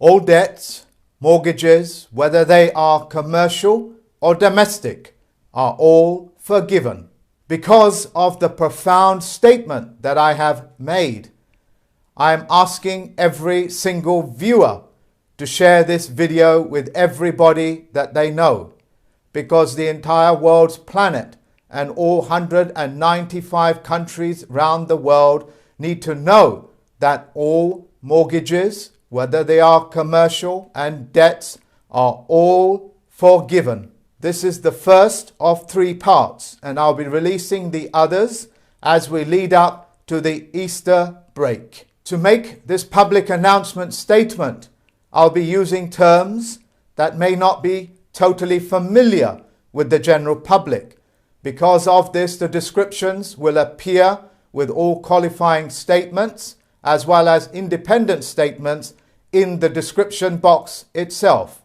All debts, mortgages, whether they are commercial or domestic, are all forgiven. Because of the profound statement that I have made, I am asking every single viewer to share this video with everybody that they know, because the entire world's planet and all 195 countries around the world need to know that all mortgages, whether they are commercial, and debts are all forgiven. This is the first of 3 parts, and I'll be releasing the others as we lead up to the Easter break. To make this public announcement statement, I'll be using terms that may not be totally familiar with the general public. Because of this, the descriptions will appear with all qualifying statements as well as independent statements in the description box itself.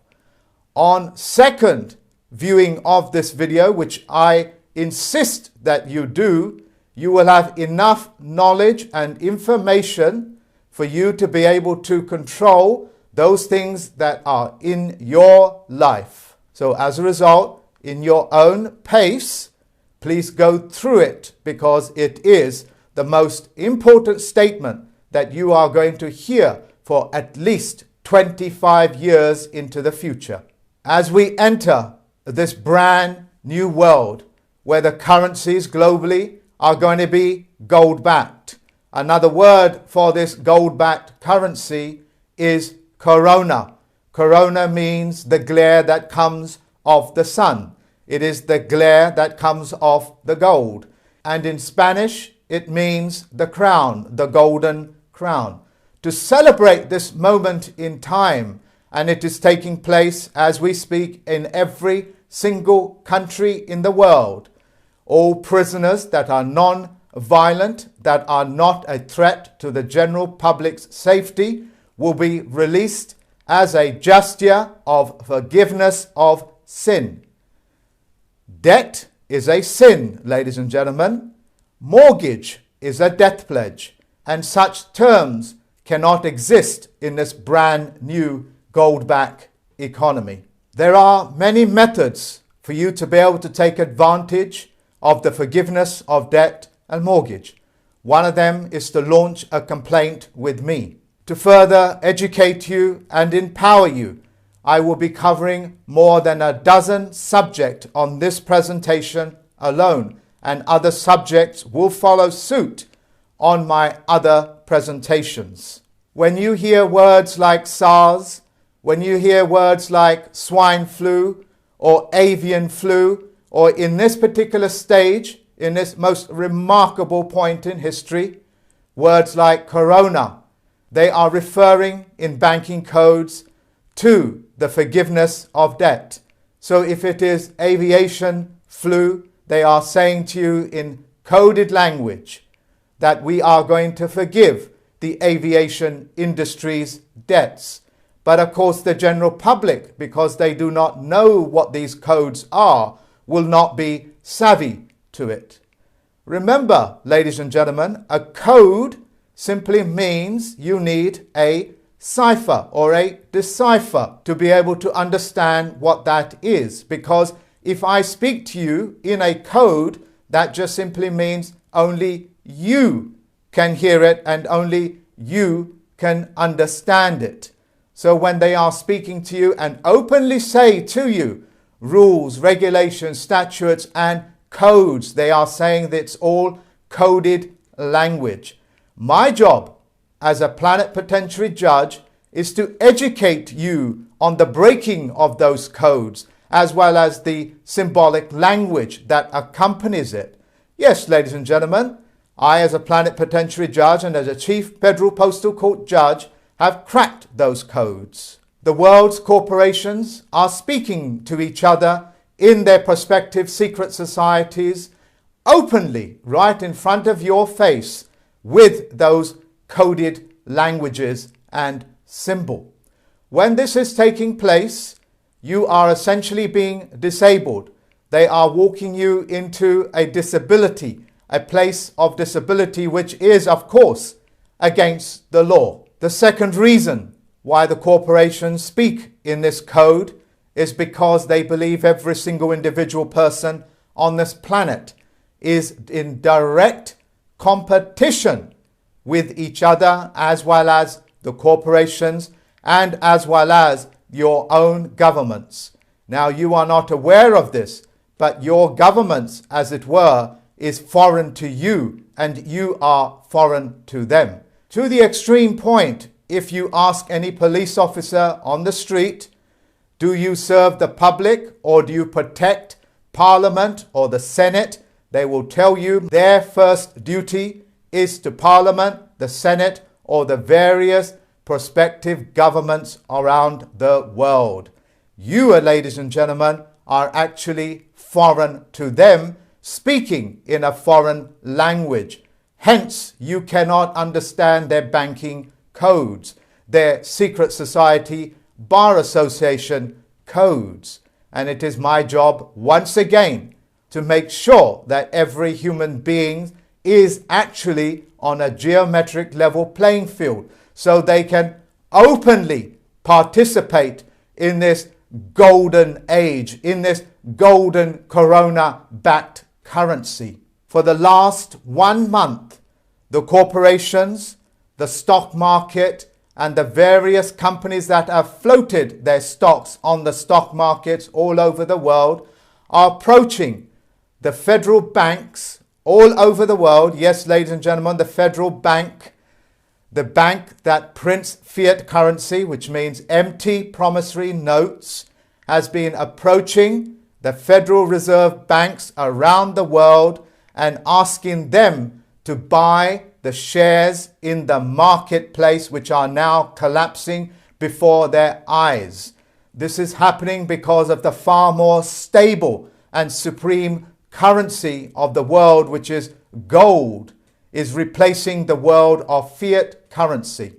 On second viewing of this video, which I insist that you do, you will have enough knowledge and information for you to be able to control those things that are in your life. So as a result, in your own pace, please go through it, because it is the most important statement that you are going to hear for at least 25 years into the future. As we enter this brand new world where the currencies globally are going to be gold-backed. Another word for this gold-backed currency is corona. Corona means the glare that comes of the sun. It is the glare that comes off the gold. And in Spanish, it means the crown, the golden crown. To celebrate this moment in time, and it is taking place as we speak in every single country in the world, all prisoners that are non-violent, that are not a threat to the general public's safety, will be released as a gesture of forgiveness of sin. Debt is a sin, ladies and gentlemen. Mortgage is a death pledge, and such terms cannot exist in this brand new gold-backed economy. There are many methods for you to be able to take advantage of the forgiveness of debt and mortgage. One of them is to launch a complaint with me. To further educate you and empower you, I will be covering more than a dozen subjects on this presentation alone, and other subjects will follow suit on my other presentations. When you hear words like SARS, when you hear words like swine flu or avian flu, or in this particular stage, in this most remarkable point in history, words like corona, they are referring in banking codes to the forgiveness of debt. So if it is aviation flu, they are saying to you in coded language that we are going to forgive the aviation industry's debts. But of course the general public, because they do not know what these codes are, will not be savvy to it. Remember, ladies and gentlemen, a code simply means you need a cipher or a decipher to be able to understand what that is. Because if I speak to you in a code, that just simply means only you can hear it and only you can understand it. So when they are speaking to you and openly say to you rules, regulations, statutes and codes, they are saying that it's all coded language. My job as a plenipotentiary judge is to educate you on the breaking of those codes, as well as the symbolic language that accompanies it. Yes, ladies and gentlemen, I as a plenipotentiary judge and as a chief federal postal court judge have cracked those codes. The world's corporations are speaking to each other in their prospective secret societies openly, right in front of your face, with those coded languages and symbol. When this is taking place, you are essentially being disabled. They are walking you into a disability, a place of disability, which is, of course, against the law. The second reason why the corporations speak in this code is because they believe every single individual person on this planet is in direct competition with each other, as well as the corporations and as well as your own governments. Now, you are not aware of this, but your governments, as it were, is foreign to you and you are foreign to them. To the extreme point, if you ask any police officer on the street, do you serve the public or do you protect Parliament or the Senate? They will tell you their first duty is to Parliament, the Senate, or the various prospective governments around the world. You, ladies and gentlemen, are actually foreign to them, speaking in a foreign language. Hence, you cannot understand their banking codes, their secret society, bar association codes. And it is my job, once again, to make sure that every human being is actually on a geometric level playing field, so they can openly participate in this golden age, in this golden corona-backed currency. For the last 1 month, the corporations, the stock market, and the various companies that have floated their stocks on the stock markets all over the world are approaching the federal banks all over the world. Yes, ladies and gentlemen, the federal bank, the bank that prints fiat currency, which means empty promissory notes, has been approaching the Federal Reserve banks around the world and asking them to buy the shares in the marketplace, which are now collapsing before their eyes. This is happening because of the far more stable and supreme currency of the world, which is gold, is replacing the world of fiat currency.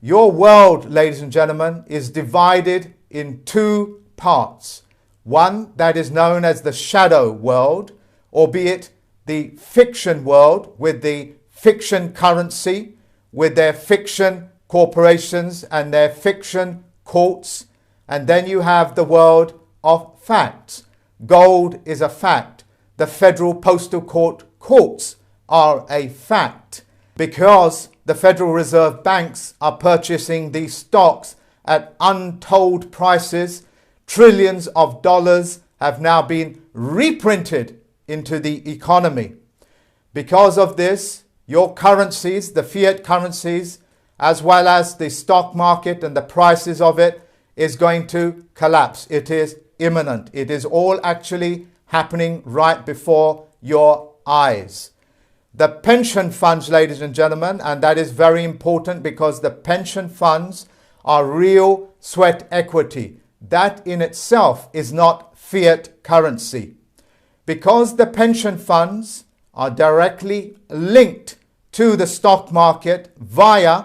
Your world, ladies and gentlemen, is divided in two parts. One that is known as the shadow world, albeit the fiction world, with the fiction currency, with their fiction corporations and their fiction courts. And then you have the world of facts. Gold is a fact. The Federal Postal Court courts are a fact, because the Federal Reserve banks are purchasing these stocks at untold prices. Trillions of dollars have now been reprinted into the economy. Because of this, your currencies, the fiat currencies, as well as the stock market and the prices of it, is going to collapse. It is imminent. It is all actually happening right before your eyes. The pension funds, ladies and gentlemen, and that is very important, because the pension funds are real sweat equity. That in itself is not fiat currency. Because the pension funds are directly linked to the stock market via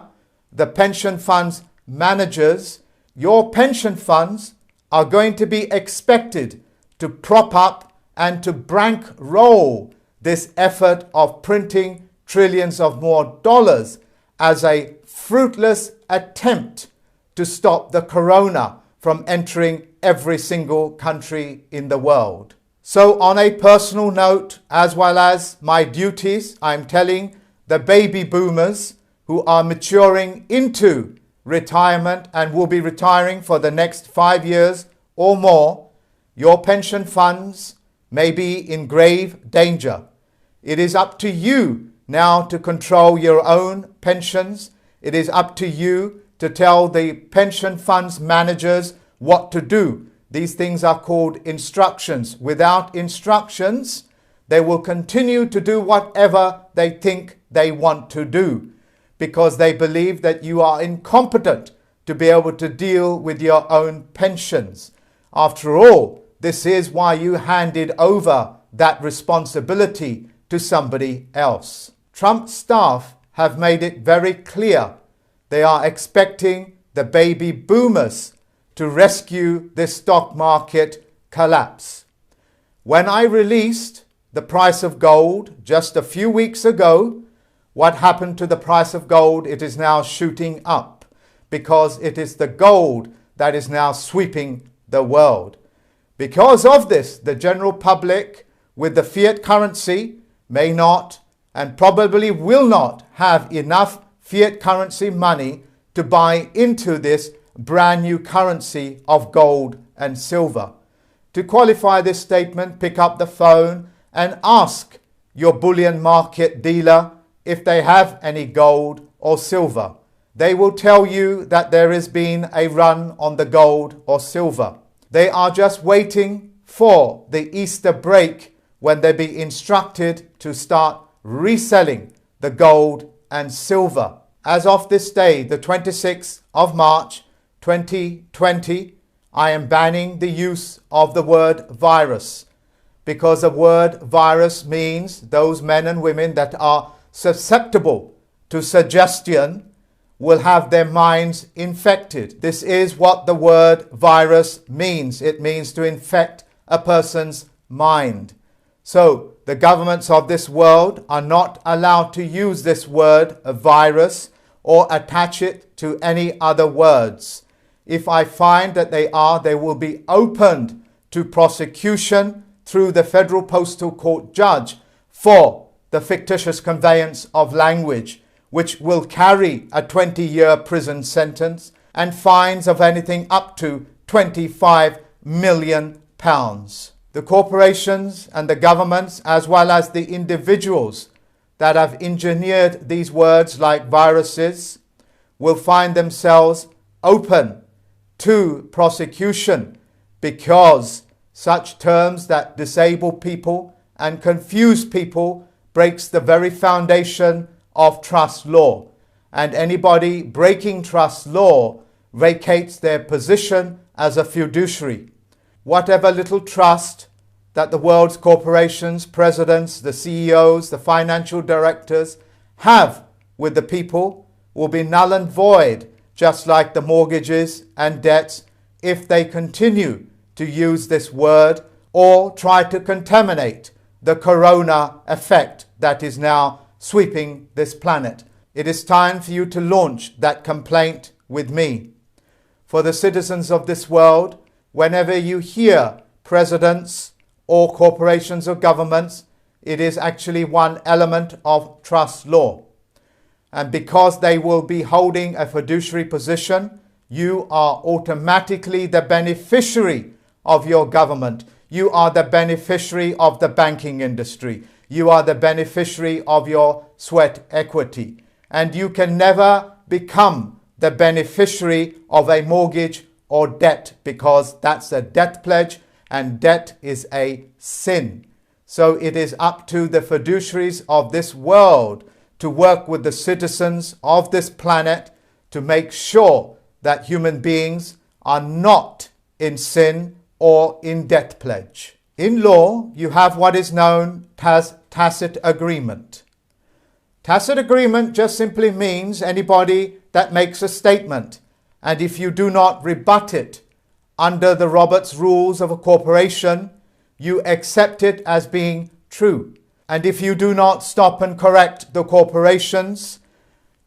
the pension funds managers, your pension funds are going to be expected to prop up and to bankroll this effort of printing trillions of more dollars as a fruitless attempt to stop the corona from entering every single country in the world. So on a personal note, as well as my duties, I'm telling the baby boomers who are maturing into retirement and will be retiring for the next 5 years or more, your pension funds may be in grave danger. It is up to you now to control your own pensions. It is up to you to tell the pension funds managers what to do. These things are called instructions. Without instructions, they will continue to do whatever they think they want to do, because they believe that you are incompetent to be able to deal with your own pensions. After all, this is why you handed over that responsibility to somebody else. Trump's staff have made it very clear they are expecting the baby boomers to rescue this stock market collapse. When I released the price of gold just a few weeks ago, what happened to the price of gold? It is now shooting up. because it is the gold that is now sweeping the world. Because of this, the general public with the fiat currency may not and probably will not have enough fiat currency money to buy into this brand new currency of gold and silver. To qualify this statement, pick up the phone and ask your bullion market dealer if they have any gold or silver. They will tell you that there has been a run on the gold or silver. They are just waiting for the Easter break when they be instructed to start reselling the gold and silver. As of this day, the 26th of March 2020, I am banning the use of the word virus, because the word virus means those men and women that are susceptible to suggestion will have their minds infected. This is what the word virus means. It means to infect a person's mind. So the governments of this world are not allowed to use this word virus or attach it to any other words. If I find that they will be opened to prosecution through the Federal Postal Court judge for the fictitious conveyance of language, which will carry a 20-year prison sentence and fines of anything up to £25 million. The corporations and the governments, as well as the individuals that have engineered these words like viruses, will find themselves open to prosecution, because such terms that disable people and confuse people breaks the very foundation of trust law. And anybody breaking trust law vacates their position as a fiduciary. Whatever little trust that the world's corporations, presidents, the CEOs, the financial directors have with the people will be null and void, just like the mortgages and debts, if they continue to use this word or try to contaminate the corona effect that is now sweeping this planet. It is time for you to launch that complaint with me. For the citizens of this world, whenever you hear presidents or corporations or governments, it is actually one element of trust law. And because they will be holding a fiduciary position, you are automatically the beneficiary of your government. You are the beneficiary of the banking industry. You are the beneficiary of your sweat equity. And you can never become the beneficiary of a mortgage or debt, because that's a debt pledge, and debt is a sin. So it is up to the fiduciaries of this world to work with the citizens of this planet to make sure that human beings are not in sin or in debt pledge. In law, you have what is known as tacit agreement. Tacit agreement just simply means anybody that makes a statement, and if you do not rebut it under the Roberts rules of a corporation, you accept it as being true. And if you do not stop and correct the corporations,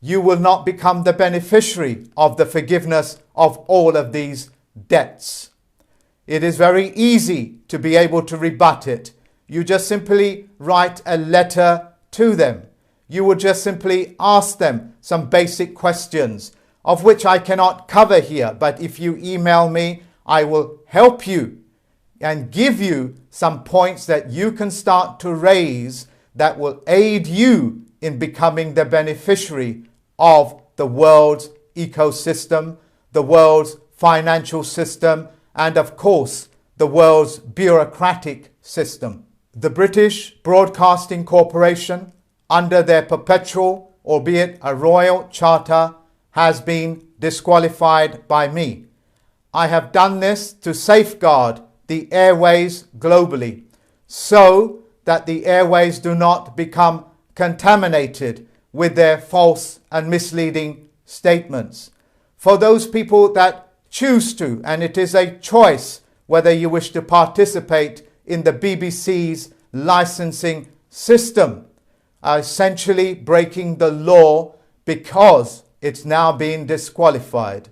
you will not become the beneficiary of the forgiveness of all of these debts. It is very easy to be able to rebut it. You just simply write a letter to them. You would just simply ask them some basic questions, of which I cannot cover here. But if you email me, I will help you and give you some points that you can start to raise that will aid you in becoming the beneficiary of the world's ecosystem, the world's financial system, and of course, the world's bureaucratic system. The British Broadcasting Corporation, under their perpetual, albeit a royal charter, has been disqualified by me. I have done this to safeguard the airways globally, so that the airways do not become contaminated with their false and misleading statements. For those people that choose to, and it is a choice whether you wish to participate in the BBC's licensing system, are essentially breaking the law, because it's now been disqualified.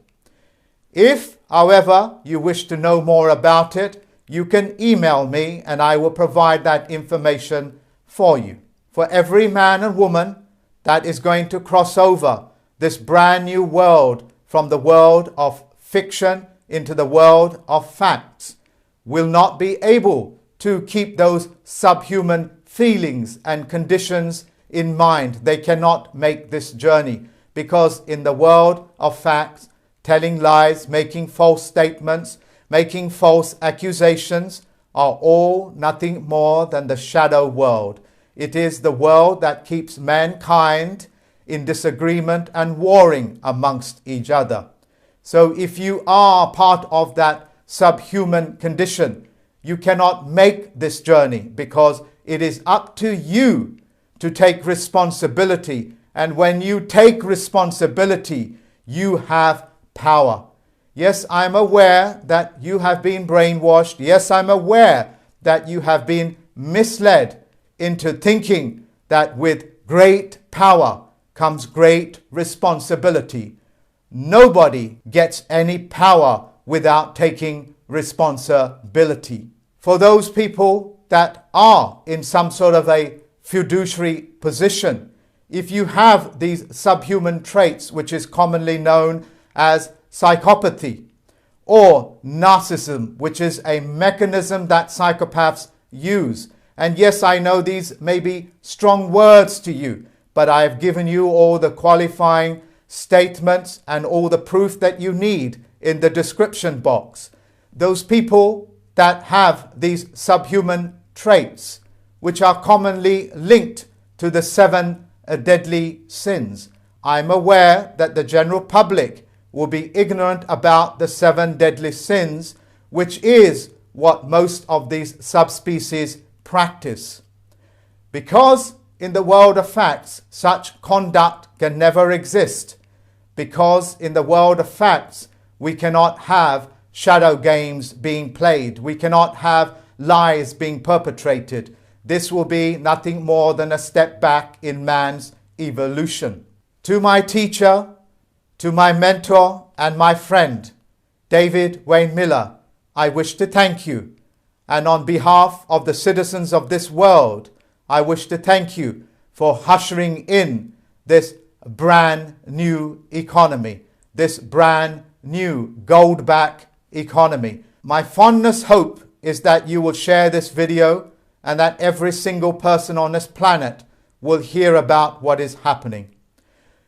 If, however, you wish to know more about it, you can email me and I will provide that information for you. For every man and woman that is going to cross over this brand new world from the world of fiction into the world of facts, will not be able to keep those subhuman feelings and conditions in mind. They cannot make this journey because in the world of facts, telling lies, making false statements, making false accusations are all nothing more than the shadow world. It is the world that keeps mankind in disagreement and warring amongst each other. So if you are part of that subhuman condition, you cannot make this journey because it is up to you to take responsibility. And when you take responsibility, you have power. Yes, I'm aware that you have been brainwashed. Yes, I'm aware that you have been misled into thinking that with great power comes great responsibility. Nobody gets any power without taking responsibility. For those people that are in some sort of a fiduciary position, if you have these subhuman traits, which is commonly known as psychopathy or narcissism, which is a mechanism that psychopaths use. And yes, I know these may be strong words to you, but I have given you all the qualifying statements and all the proof that you need in the description box. Those people that have these subhuman traits, which are commonly linked to the 7 deadly sins. I'm aware that the general public will be ignorant about the 7 deadly sins, which is what most of these subspecies practice. Because in the world of facts, such conduct can never exist. Because in the world of facts, we cannot have shadow games being played. We cannot have lies being perpetrated. This will be nothing more than a step back in man's evolution. To my teacher, to my mentor and my friend, David Wayne Miller, I wish to thank you. And on behalf of the citizens of this world, I wish to thank you for ushering in this brand new economy, this brand new gold-back economy. My fondest hope is that you will share this video and that every single person on this planet will hear about what is happening.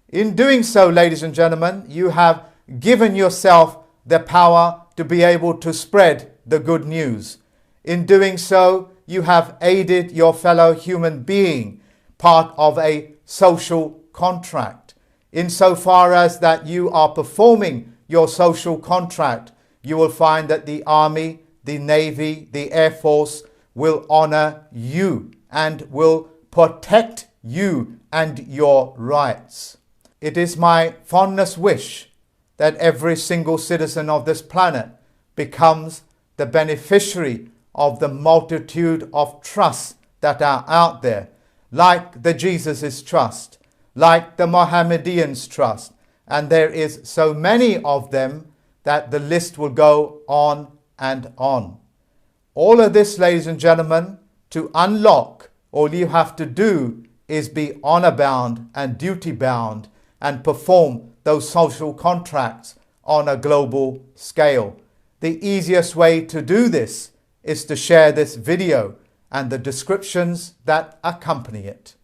In doing so, ladies and gentlemen, you have given yourself the power to be able to spread the good news. In doing so, you have aided your fellow human being, part of a social contract. Insofar as that you are performing your social contract, you will find that the Army, the Navy, the Air Force will honor you and will protect you and your rights. It is my fondest wish that every single citizen of this planet becomes the beneficiary of the multitude of trusts that are out there, like the Jesus' trust, like the Mohammedans' trust, and there is so many of them that the list will go on and on. All of this, ladies and gentlemen, to unlock, all you have to do is be honor bound and duty bound and perform those social contracts on a global scale. The easiest way to do this is to share this video and the descriptions that accompany it.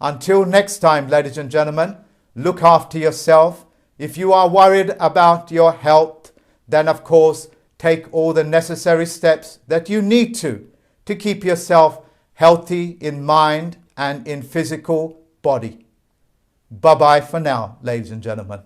Until next time, ladies and gentlemen, look after yourself. If you are worried about your health, then of course, take all the necessary steps that you need to keep yourself healthy in mind and in physical body. Bye-bye for now, ladies and gentlemen.